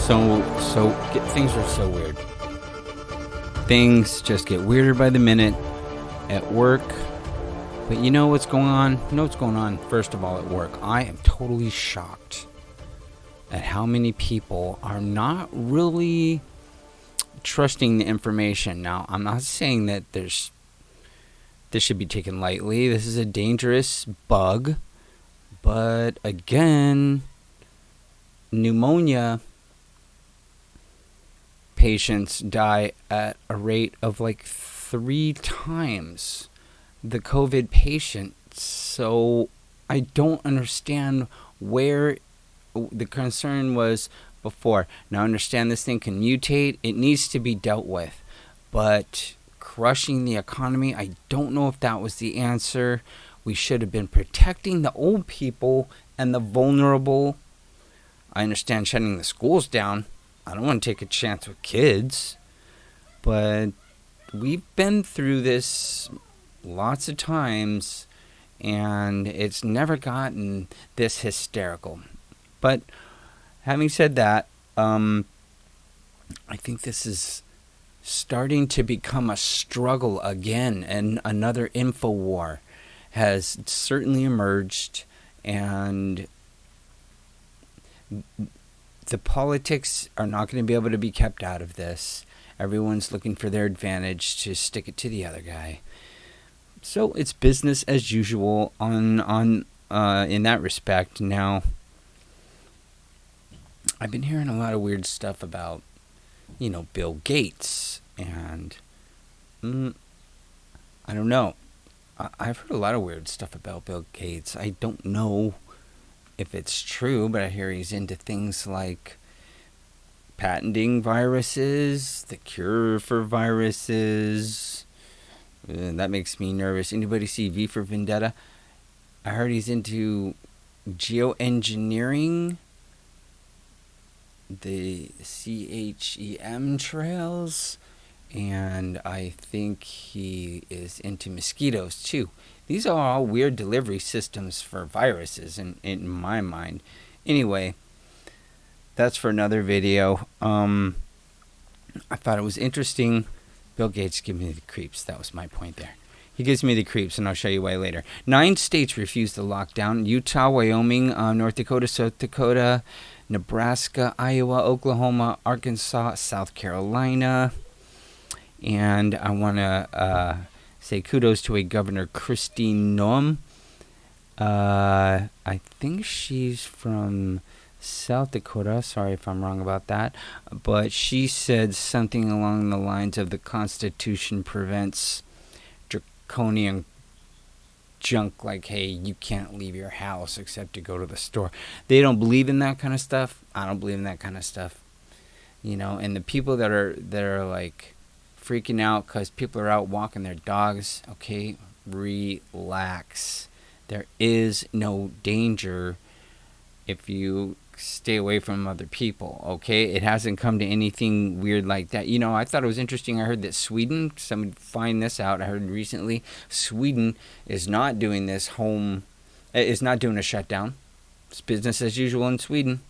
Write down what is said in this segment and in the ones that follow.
Things are so weird. Things just get weirder by the minute at work. But you know what's going on? You know what's going on, first of all, at work? I am totally shocked at how many people are not really trusting the information. Now, I'm not saying that this should be taken lightly. This is a dangerous bug. But again, pneumonia patients die at a rate of like 3 times the COVID patients. So I don't understand where the concern was before. Now I understand this thing can mutate. It needs to be dealt with. But crushing the economy, I don't know if that was the answer. We should have been protecting the old people and the vulnerable. I understand shutting the schools down. I don't want to take a chance with kids. But we've been through this lots of times, and it's never gotten this hysterical. But having said that, I think this is starting to become a struggle again, and another info war has certainly emerged, and the politics are not going to be able to be kept out of this. Everyone's looking for their advantage to stick it to the other guy. So it's business as usual on in that respect. Now, I've been hearing a lot of weird stuff about, Bill Gates, and I don't know. I've heard a lot of weird stuff about Bill Gates. I don't know if it's true, but I hear he's into things like patenting viruses, the cure for viruses. That makes me nervous. Anybody see V for Vendetta? I heard he's into geoengineering, the CHEM trails, and I think he is into mosquitoes too. These are all weird delivery systems for viruses in my mind. Anyway, that's for another video. I thought it was interesting. Bill Gates gave me the creeps. That was my point there. He gives me the creeps, and I'll show you why later. 9 states refused the lockdown. Utah, Wyoming, North Dakota, South Dakota, Nebraska, Iowa, Oklahoma, Arkansas, South Carolina. And I want to say kudos to a Governor Kristi Noem. I think she's from South Dakota. Sorry if I'm wrong about that. But she said something along the lines of the Constitution prevents draconian junk like, hey, you can't leave your house except to go to the store. They don't believe in that kind of stuff. I don't believe in that kind of stuff. And the people that are like freaking out because people are out walking their dogs, okay, relax. There is no danger if you stay away from other people, okay? It hasn't come to anything weird like that. I thought it was interesting. I heard that Sweden, somebody find this out, I heard recently, Sweden is not doing is not doing a shutdown. It's business as usual in Sweden.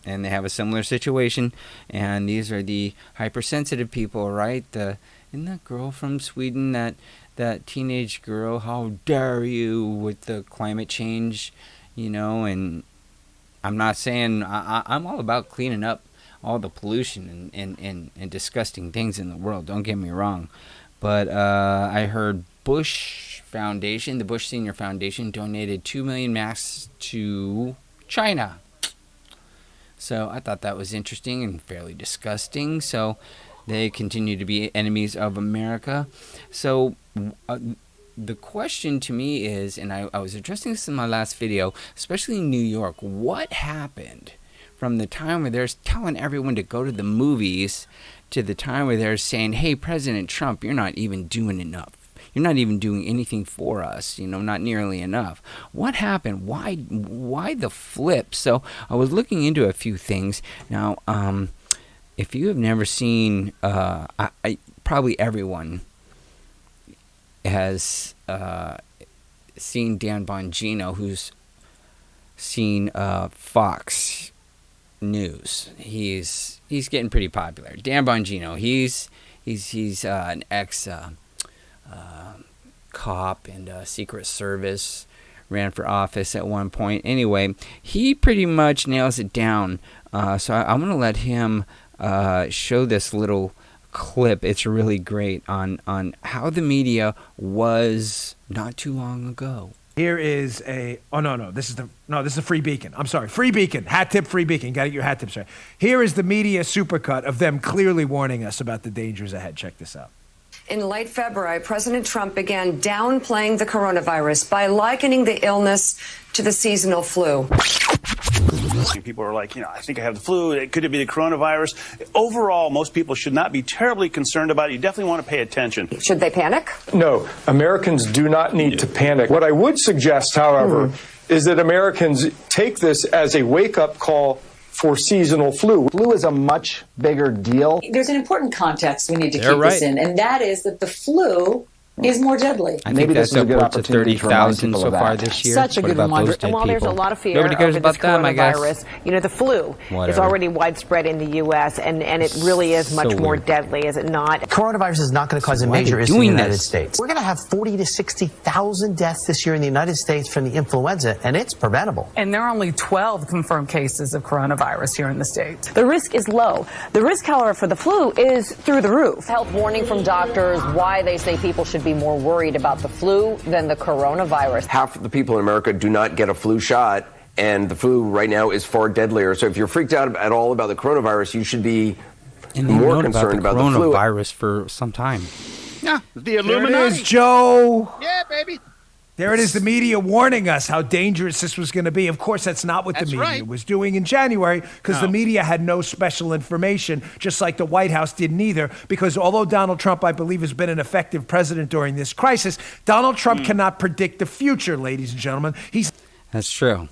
And they have a similar situation. And these are the hypersensitive people, right? Isn't that girl from Sweden, that teenage girl, how dare you with the climate change, and I'm not saying, I'm all about cleaning up all the pollution and disgusting things in the world, don't get me wrong. But I heard Bush Foundation, the Bush Senior Foundation, donated 2 million masks to China. So I thought that was interesting and fairly disgusting. So they continue to be enemies of America. So the question to me is, and I was addressing this in my last video, especially in New York, what happened from the time where they're telling everyone to go to the movies to the time where they're saying, hey, President Trump, you're not even doing enough. You're not even doing anything for us, not nearly enough. What happened? Why the flip? So I was looking into a few things. Now, if you have never seen, probably everyone has seen Dan Bongino, who's seen Fox news. He's getting pretty popular. Dan Bongino. He's an ex cop and Secret Service. Ran for office at one point. Anyway, he pretty much nails it down. So I'm going to let him show this little clip. It's really great on how the media was not too long ago. Here is this is the Free Beacon. I'm sorry, Free Beacon, hat tip, Free Beacon. Got to get your hat tips right. Here is the media supercut of them clearly warning us about the dangers ahead. Check this out. In late February, President Trump began downplaying the coronavirus by likening the illness to the seasonal flu. People are like, I think I have the flu. Could it be the coronavirus? Overall, most people should not be terribly concerned about it. You definitely want to pay attention. Should they panic? No, Americans do not need to panic. What I would suggest, however, is that Americans take this as a wake-up call for seasonal flu. Flu is a much bigger deal. There's an important context we need to keep this in, and that is that the flu is more deadly. I think that's upwards of 30,000 so far this year. Such a good reminder. And while there's a lot of fear over this coronavirus, the flu is already widespread in the U.S., and it really is much more deadly, is it not? Coronavirus is not going to cause a major issue in the United States. We're going to have 40 to 60,000 deaths this year in the United States from the influenza, and it's preventable. And there are only 12 confirmed cases of coronavirus here in the States. The risk is low. The risk, however, for the flu is through the roof. Health warning from doctors why they say people should be more worried about the flu than the coronavirus. Half of the people in America do not get a flu shot, and the flu right now is far deadlier. So if you're freaked out at all about the coronavirus, you should be more concerned about the flu. Coronavirus for some time. Yeah, the Illuminati. There it is, Joe. Yeah, baby. There it is, the media warning us how dangerous this was going to be. Of course, that's not what the media was doing in January, because the media had no special information, just like the White House didn't either, because although Donald Trump, I believe, has been an effective president during this crisis, Donald Trump cannot predict the future, ladies and gentlemen. That's true.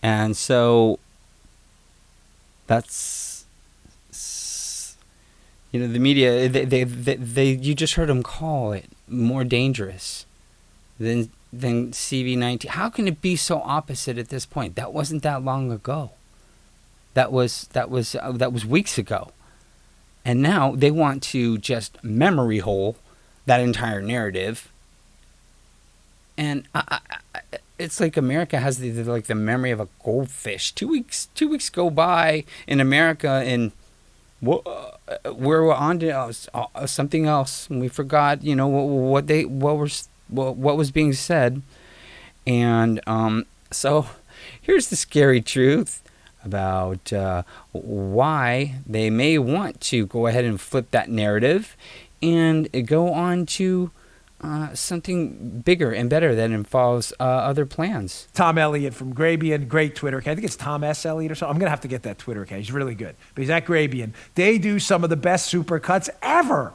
And so that's, the media, they you just heard them call it more dangerous than CV-19. How can it be so opposite at this point? That wasn't that long ago. That was weeks ago. And now they want to just memory hole that entire narrative. And it's like America has the memory of a goldfish. 2 weeks go by in America, and we're on to something else, and we forgot, what was being said. And so here's the scary truth about why they may want to go ahead and flip that narrative and go on to something bigger and better that involves other plans. Tom Elliott from Grabian, great Twitter account. I think it's Tom S. Elliott or something. I'm going to have to get that Twitter account. He's really good. But he's at Grabian. They do some of the best supercuts ever.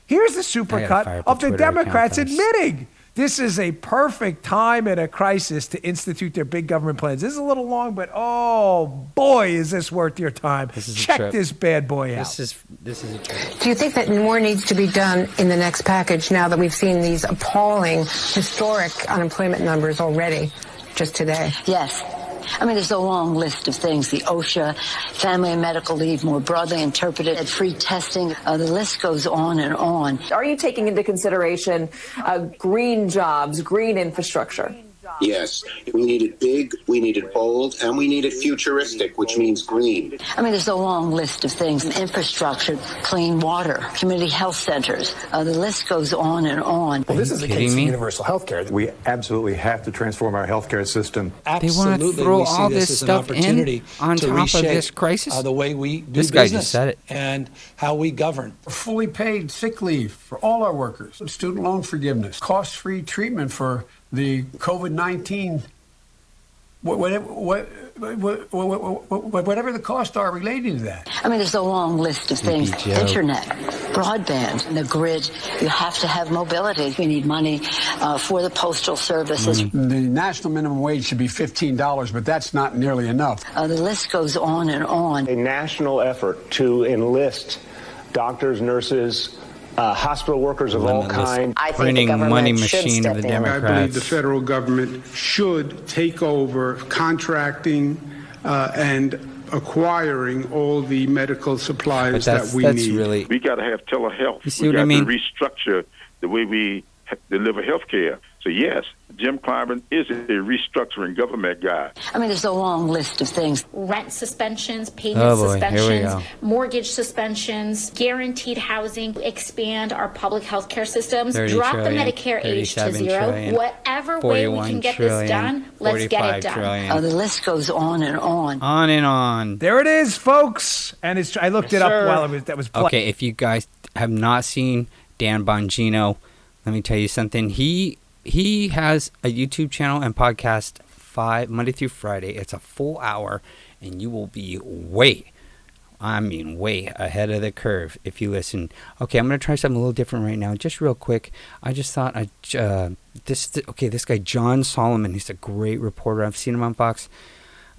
Here's the supercut of the Democrats admitting this is a perfect time in a crisis to institute their big government plans. This is a little long, but oh boy, is this worth your time. Check this bad boy out. This is a trip. Do you think that more needs to be done in the next package now that we've seen these appalling, historic unemployment numbers already just today? Yes. There's a long list of things. The OSHA, family and medical leave more broadly interpreted, free testing. The list goes on and on. Are you taking into consideration green jobs, green infrastructure? Yes, we need it big, we need it bold, and we need it futuristic, which means green. There's a long list of things. Infrastructure, clean water, community health centers. The list goes on and on. Well, this is the case of universal health care. We absolutely have to transform our health care system. They want to throw all this stuff in on top of this crisis? The way we do this guy just said it. And how we govern. Fully paid sick leave for all our workers. Student loan forgiveness. Cost-free treatment for the COVID-19, whatever the costs are relating to that. There's a long list of things. Internet, broadband, the grid. You have to have mobility. We need money for the postal services. The national minimum wage should be $15, but that's not nearly enough. The list goes on and on. A national effort to enlist doctors, nurses, hospital workers of all kinds. Printing money machine of the Democrats. I believe the federal government should take over contracting and acquiring all the medical supplies that we need. Really, we got to have telehealth. You see what I mean? We got to restructure the way we deliver health care. So, yes, Jim Clyburn is a restructuring government guy. I mean, there's a long list of things. Rent suspensions, payment suspensions, mortgage suspensions, guaranteed housing, expand our public health care systems, drop the Medicare age to 0. Whatever way we can get this done, let's get it done. Oh, the list goes on and on. On and on. There it is, folks. And I looked it up while that was playing. Okay, if you guys have not seen Dan Bongino, let me tell you something. He has a YouTube channel and podcast Monday through Friday. It's a full hour, and you will be way ahead of the curve if you listen. Okay, I'm going to try something a little different right now. Just real quick, I just thought this guy, John Solomon, he's a great reporter. I've seen him on Fox.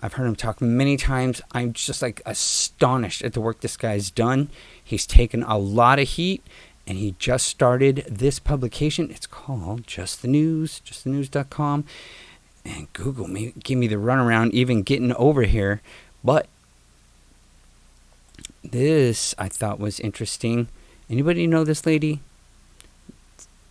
I've heard him talk many times. I'm just like astonished at the work this guy's done. He's taken a lot of heat. And he just started this publication. It's called Just the News, justthenews.com. And Google give me the runaround even getting over here. But this I thought was interesting. Anybody know this lady?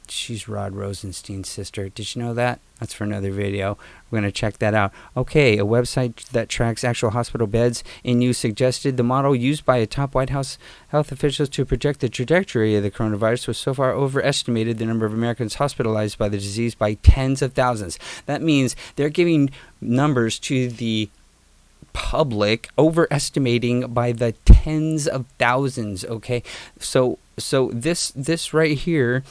She's Rod Rosenstein's sister. Did you know that? That's for another video. We're going to check that out. Okay, a website that tracks actual hospital beds in use suggested the model used by top White House health officials to project the trajectory of the coronavirus was so far overestimated the number of Americans hospitalized by the disease by tens of thousands. That means they're giving numbers to the public overestimating by the tens of thousands. Okay, so this right here,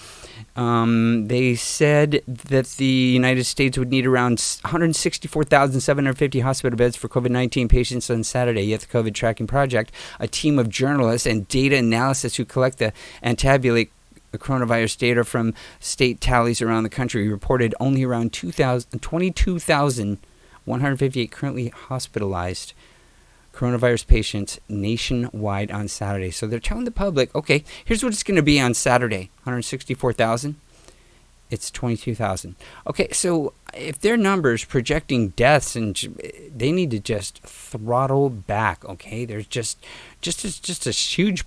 they said that the United States would need around 164,750 hospital beds for COVID-19 patients on Saturday. Yet the COVID Tracking Project, a team of journalists and data analysts who collect and tabulate coronavirus data from state tallies around the country, reported only around 22,158 currently hospitalized coronavirus patients nationwide on Saturday. So they're telling the public, okay, here's what it's going to be on Saturday. 164,000. It's 22,000. Okay, so if their numbers projecting deaths, and they need to just throttle back, okay? There's just a huge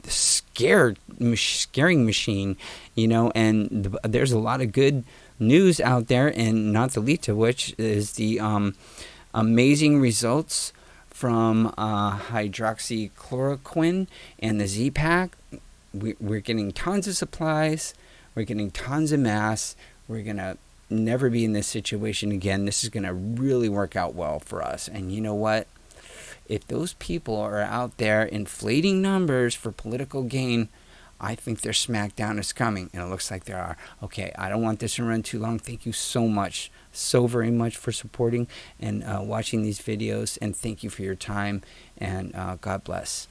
scaring machine, and there's a lot of good news out there, and not the least of which is the amazing results from hydroxychloroquine and the Z-Pack. We're getting tons of supplies. We're getting tons of masks. We're going to never be in this situation again. This is going to really work out well for us. And you know what? If those people are out there inflating numbers for political gain, I think their smackdown is coming, and it looks like there are. Okay, I don't want this to run too long. Thank you so very much for supporting and watching these videos, and thank you for your time, and God bless.